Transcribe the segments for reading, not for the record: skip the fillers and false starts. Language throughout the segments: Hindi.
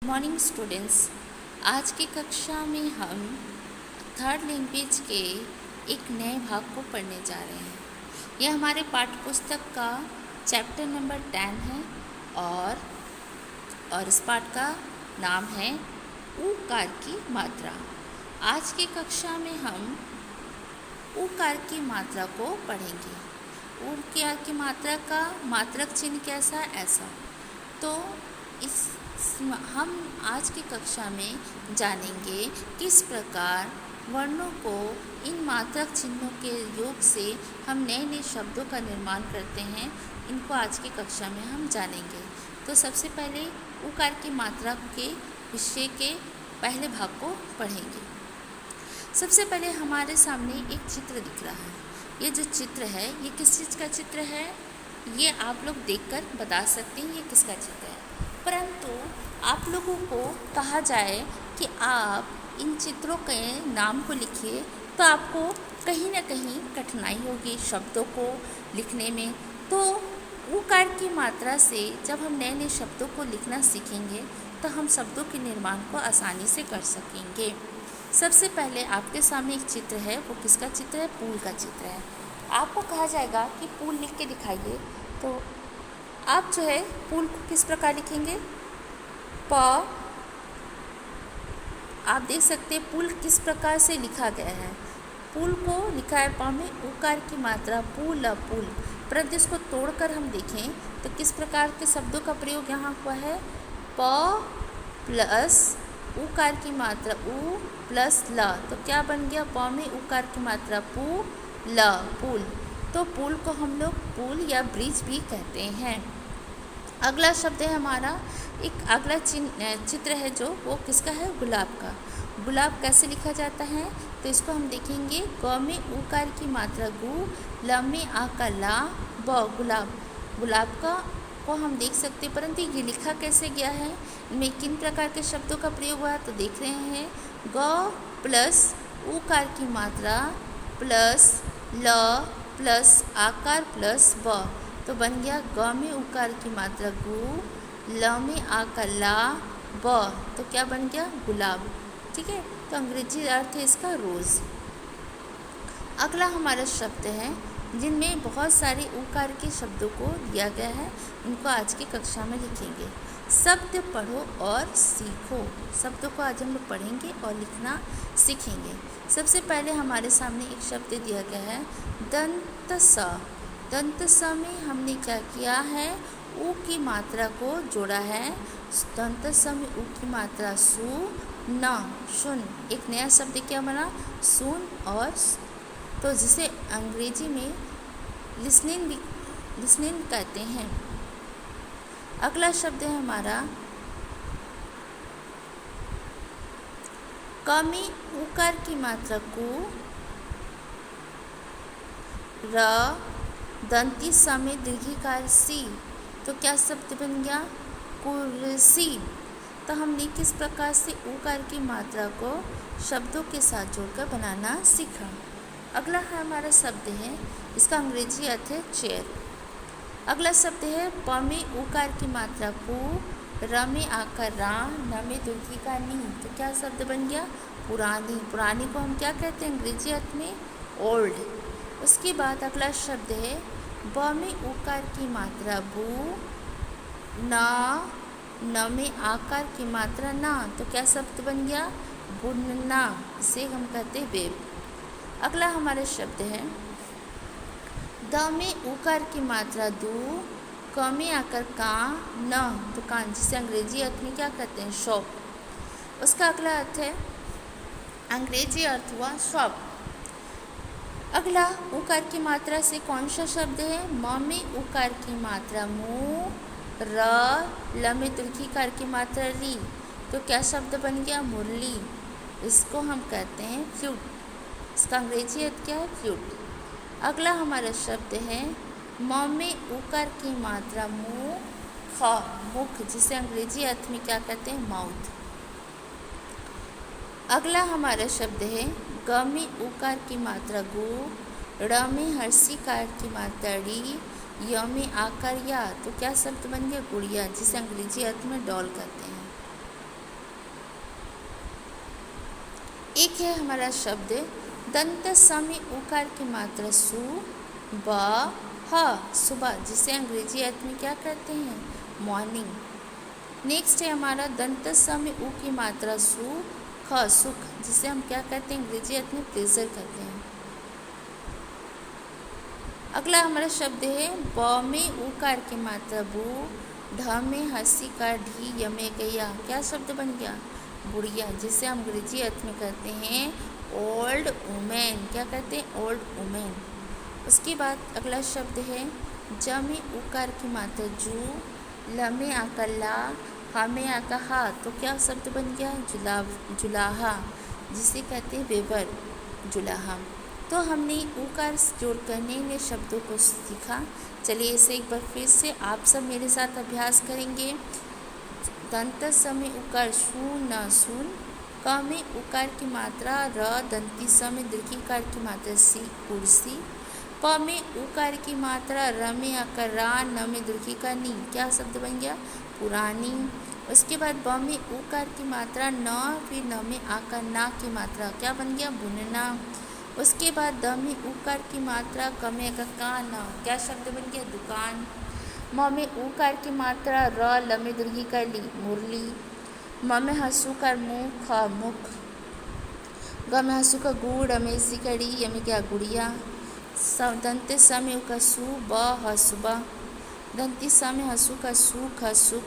मॉर्निंग स्टूडेंट्स, आज की कक्षा में हम थर्ड लैंग्वेज के एक नए भाग को पढ़ने जा रहे हैं। यह हमारे पाठ्य पुस्तक का चैप्टर नंबर 10 है और इस पाठ का नाम है ऊकार की मात्रा। आज की कक्षा में हम ऊकार की मात्रा को पढ़ेंगे। ऊकार की मात्रा का मात्रक चिन्ह कैसा ऐसा, तो हम आज की कक्षा में जानेंगे किस प्रकार वर्णों को इन मात्रक चिन्हों के योग से हम नए नए शब्दों का निर्माण करते हैं। इनको आज की कक्षा में हम जानेंगे। तो सबसे पहले उकार की मात्रा के विषय के पहले भाग को पढ़ेंगे। सबसे पहले हमारे सामने एक चित्र दिख रहा है। ये जो चित्र है ये किस चीज़ का चित्र है, ये आप लोग देखकर बता सकते हैं ये किसका चित्र है। परंतु आप लोगों को कहा जाए कि आप इन चित्रों के नाम को लिखिए तो आपको कहीं ना कहीं कठिनाई होगी शब्दों को लिखने में। तो उकार की मात्रा से जब हम नए नए शब्दों को लिखना सीखेंगे तो हम शब्दों के निर्माण को आसानी से कर सकेंगे। सबसे पहले आपके सामने एक चित्र है, वो किसका चित्र है, पुल का चित्र है। आपको कहा जाएगा कि पुल लिख के दिखाइए, तो आप जो है पुल को किस प्रकार लिखेंगे, प। आप देख सकते हैं पुल किस प्रकार से लिखा गया है। पुल को लिखा है प में उकार की मात्रा पुल पुल। परंतु इसको तोड़कर हम देखें तो किस प्रकार के शब्दों का प्रयोग यहाँ हुआ है, प प्लस उकार की मात्रा उ प्लस ल। तो क्या बन गया, प में उकार की मात्रा पु ल पुल। तो पुल को हम लोग पुल या ब्रिज भी कहते हैं। अगला शब्द है हमारा, एक अगला चित्र है जो वो किसका है, गुलाब का। गुलाब कैसे लिखा जाता है, तो इसको हम देखेंगे। ग में उकार की मात्रा गु, ल में आ का ला, ब गुलाब। गुलाब का को हम देख सकते हैं, परंतु ये लिखा कैसे गया है, इनमें किन प्रकार के शब्दों का प्रयोग हुआ तो देख रहे हैं। ग प्लस उकार की मात्रा प्लस ल प्लस आकार प्लस ब। तो बन गया ग में उकार की मात्रा गु, ल में आ का ला, ब। तो क्या बन गया, गुलाब। ठीक है, तो अंग्रेजी अर्थ है इसका रोज़। अगला हमारा शब्द है जिनमें बहुत सारे उकार के शब्दों को दिया गया है, इनको आज की कक्षा में लिखेंगे। शब्द पढ़ो और सीखो। शब्दों को आज हम लोग पढ़ेंगे और लिखना सीखेंगे। सबसे पहले हमारे सामने एक शब्द दिया गया है दंत स। दंत स में हमने क्या किया है, ऊ की मात्रा को जोड़ा है। दंत स में ऊ की मात्रा सु न, सुन। एक नया शब्द क्या बना, सुन और तो जिसे अंग्रेजी में लिसनिंग कहते हैं। अगला शब्द है हमारा क में उकार की मात्रा को, र दंती स में दीर्घिकार सी। तो क्या शब्द बन गया, कुर्सी। तो हमने किस प्रकार से उकार की मात्रा को शब्दों के साथ जोड़कर बनाना सीखा। अगला है हमारा शब्द है, इसका अंग्रेजी अर्थ है चेयर। अगला शब्द है प में उकार की मात्रा पु, र में आकर रा, न में दीर्घिकार नी। तो क्या शब्द बन गया, पुरानी। पुरानी को हम क्या कहते हैं अंग्रेजी अर्थ में, ओल्ड। उसके बाद अगला शब्द है ब में उकार की मात्रा बु, न में आकार की मात्रा ना। तो क्या शब्द बन गया, बुनना। इसे हम कहते हैं वेब। अगला हमारा शब्द है द में उकार की मात्रा दु, क में आकर का, न दुकान, जिसे अंग्रेजी अर्थ में क्या कहते हैं, शॉप। उसका अगला अर्थ है, अंग्रेजी अर्थ हुआ शॉप। अगला उकार की मात्रा से कौन सा शब्द है, म में उकार की मात्रा मु, र, ल में दीर्घिकार की मात्रा री। तो क्या शब्द बन गया, मुरली। इसको हम कहते हैं फ्लूट। इसका अंग्रेजी अर्थ क्या है, फ्लूट। अगला हमारा शब्द है म में उकार की मात्रा मु, ख, मुख, जिसे अंग्रेजी अर्थ में क्या कहते हैं, माउथ। अगला हमारा शब्द है ग में उकार की मात्रा गु, र में हर्षिकार की मात्रा री, य में आकार या। तो क्या शब्द बन गया, गुड़िया, जिसे अंग्रेजी अर्थ में डॉल कहते हैं। एक है हमारा शब्द दंत स में उकार की मात्रा सु ब ह सुबह, जिसे अंग्रेजी अर्थ में क्या कहते हैं, मॉर्निंग। नेक्स्ट है हमारा दंत स में उ की मात्रा सु ख सुख, जिसे हम क्या कहते हैं, अंग्रेजी अर्थ में प्लेजर कहते हैं। अगला हमारा शब्द है ब में उकार की मात्रा बू, ढ में हंसी का ढी, य में गया, क्या शब्द बन गया, बुढ़िया, जिसे हम अंग्रेजी अर्थ में कहते हैं ओल्ड वुमेन, क्या कहते हैं, ओल्ड वुमेन। उसके बाद अगला शब्द है ज में उकार की मात्रा जू, ल में आकर ला, हा में आकर हा, तो क्या शब्द बन गया, जुलाहा, जिसे कहते हैं वेबर, जुलाहा। तो हमने उकार जोड़कर नए नए शब्दों को सीखा। चलिए इसे एक बार फिर से आप सब मेरे साथ अभ्यास करेंगे। दंत स में उकार शून सुन, क में उकार की मात्रा र, दंती स में दीर्घिकार की मात्रा सी कुर्सी, प में उकार की मात्रा र में आकर रा, न में दीर्घिकार नी, क्या शब्द बन गया, पुरानी। उसके बाद ब में उकार की मात्रा न, फिर न में आकर ना की मात्रा क्या बन गया, बुनना। उसके बाद द में उकार की मात्रा क में आकर का, न, क्या शब्द बन गया, दुकान। म में उकार की मात्रा र, ल में दीर्घिकार ली, मुरली। म में हंसू कर मुँह, ख मुख। ग में हंसू का गु, ड में इसी कड़ी, य में क्या, गुड़िया। दंते स में उका सु ब ह सुबह, दंती स में हंसू का सु ख सुख।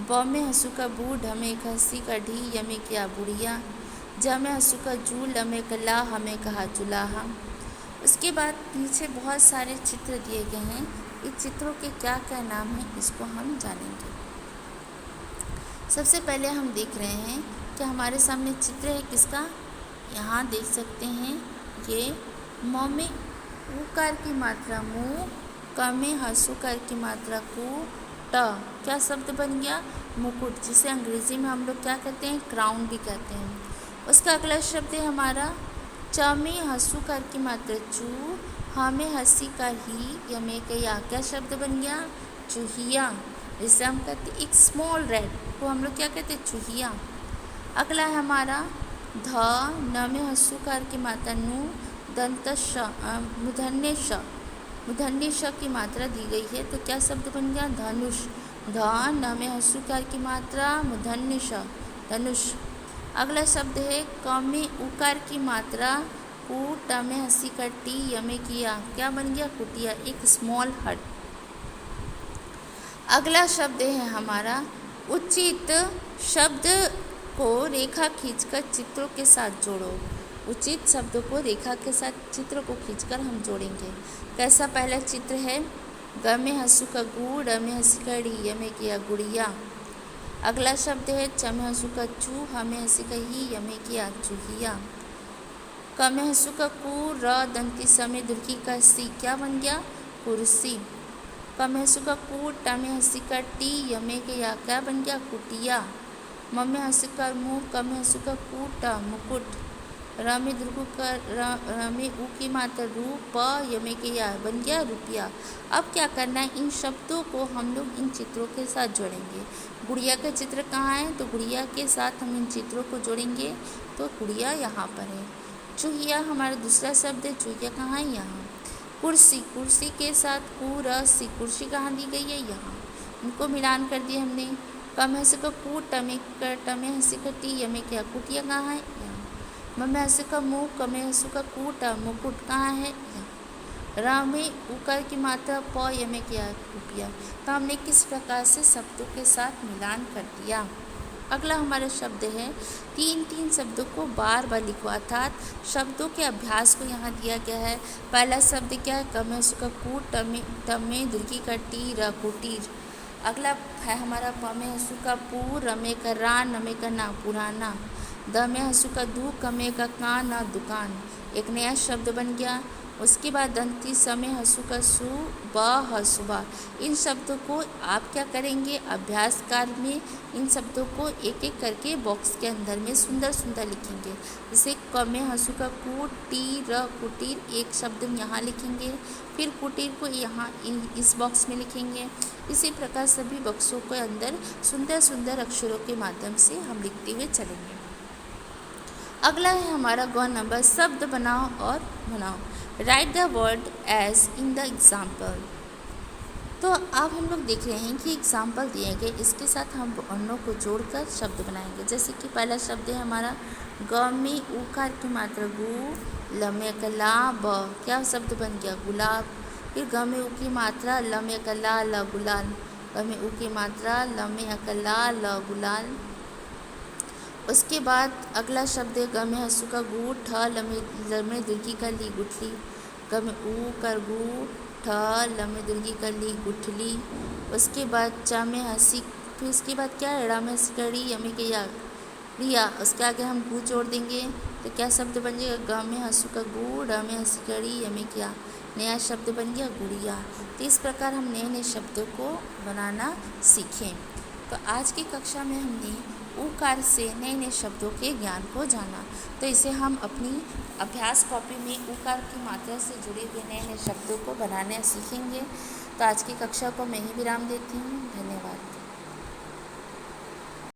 ब में हंसू का बू, ढ में एक हंसी का ढी, य में क्या, बुढ़िया। ज में हंसू का जू, ल में कला, हमें कहा जुलाहा। उसके बाद पीछे बहुत सारे चित्र दिए गए हैं, इस चित्रों के क्या क्या नाम है इसको हम जानेंगे। सबसे पहले हम देख रहे हैं कि हमारे सामने चित्र है किसका, यहाँ देख सकते हैं ये म में उकार की मात्रा मु, क में हंसूकार की मात्रा कु, ट, क्या शब्द बन गया, मुकुट, जिसे अंग्रेजी में हम लोग क्या कहते हैं, क्राउन भी कहते हैं। उसका अगला शब्द है हमारा च में हंसूकार की मात्रा चू, ह में हंसी का ही, य में क्या, क्या शब्द बन गया, चूहिया, जिसे हम कहते हैं एक स्मॉल रेड को हम लोग क्या कहते हैं, चूहिया। अगला है हमारा ध, न में हंसूकार की मात्रा नु, दंत श, मूर्धन्य श की मात्रा दी गई है, तो क्या शब्द बन गया, धनुष। ध, न में हंसूकार की मात्रा, मूर्धन्य श, धनुष। अगला शब्द है क में उकार की मात्रा कु, ट में हंसी का टी, य में किया, क्या बन गया, कुटिया, एक स्मॉल हट। अगला शब्द है हमारा उचित शब्द को रेखा खींचकर चित्रों के साथ जोड़ो। उचित शब्दों को रेखा के साथ चित्र को खींचकर हम जोड़ेंगे। कैसा पहला चित्र है, ग में हंसू का गु, ड में हंसी का डी, य में किया, गुड़िया। अगला शब्द है च में हंसू का चू, ह में हंसी का ही, य में किया, चूहिया। क में हंसू का कु, र, दंती स में दीर्घी का सी, क्या बन गया, कुर्सी। क में हंसू का कु, ट में हंसी का टी, य में किया, क्या बन गया, कुटिया। म में हंसी का मुँह, क में हंसू का कु, ट, मुकुट। र में दीर्घ का र में उ की मात्रा रू, प, य में किया, बन गया, रुपया। अब क्या करना है, इन शब्दों को हम लोग इन चित्रों के साथ जोड़ेंगे। गुड़िया का चित्र कहाँ है, तो गुड़िया के साथ हम इन चित्रों को जोड़ेंगे, तो गुड़िया यहाँ पर है। चूहिया हमारा दूसरा शब्द है, चूहिया कहाँ है, यहाँ। कुर्सी, कुर्सी के साथ कु, र, सी, कुर्सी कहाँ दी गई है, यहाँ। इनको मिलान कर दिया हमने। क में हंसी का कु, ट में हंसी का टी, य में क्या, कुटिया कहाँ है, यहाँ। म में हंसी का मुँह, क में हंसी का कु, ट, मुकुट कहाँ है, यहाँ। र में उकार की मात्रा प, य में क्या, रुपया। तो हमने किस प्रकार से शब्दों के साथ मिलान कर दिया। अगला हमारा शब्द है तीन तीन शब्दों को बार बार लिखो, अर्थात शब्दों के अभ्यास को यहाँ दिया गया है। पहला शब्द क्या है, क में हंसू का कु, ट में दीर्घी का टी, र, कुटीर। अगला है हमारा प में हंसू का पू, र में का रा, न में का ना, पुराना। द में हंसू का दू, क में का का, ना, दुकान, एक नया शब्द बन गया। उसके बाद दंती स में हंसू का सु, ब, ह, सुबह। इन शब्दों को आप क्या करेंगे, अभ्यास कार्य में इन शब्दों को एक एक करके बॉक्स के अंदर में सुंदर सुंदर लिखेंगे। जैसे क में हंसू का कु, टी, र, कुटीर, एक शब्द यहाँ लिखेंगे, फिर कुटीर को यहाँ इस बॉक्स में लिखेंगे। इसी प्रकार सभी बॉक्सों के अंदर सुंदर सुंदर अक्षरों के माध्यम से हम लिखते हुए चलेंगे। अगला है हमारा गौ नंबर शब्द बनाओ और बनाओ। Write the word as in the example. तो अब हम लोग देख रहे हैं कि एग्जाम्पल दिए गए, इसके साथ हम वर्णों को जोड़कर शब्द बनाएंगे। जैसे कि पहला शब्द है हमारा ग में उकार की मात्रा गु, ल में कला ब, क्या शब्द बन गया गुलाब। फिर ग में उ की मात्रा ल में कला ल गुलाल, ग में उ की मात्रा ल में अकला ल गुलाल। उसके बाद अगला शब्द है ग में हंसू का गु, ठ ल में दीर्घी का ली गुठली, ग में ऊ कर गु, ठ ल में दीर्घी कर ली गुठली। उसके बाद च में हंसी, फिर इसके बाद क्या है ड़ में हंसी कड़ी, य में के या रिया, उसके आगे हम गु जोड़ देंगे तो क्या शब्द बन जाएगा ग में हंसू का गु, ड़ में हंसी कड़ी, य में क्या नया शब्द बन गया गुड़िया। तो इस प्रकार हम नए नए शब्दों को बनाना सीखें। तो आज की कक्षा में हमने उकार से नए नए शब्दों के ज्ञान को जाना। तो इसे हम अपनी अभ्यास कॉपी में उकार की मात्रा से जुड़े हुए नए नए शब्दों को बनाने सीखेंगे। तो आज की कक्षा को मैं ही विराम देती हूँ। धन्यवाद।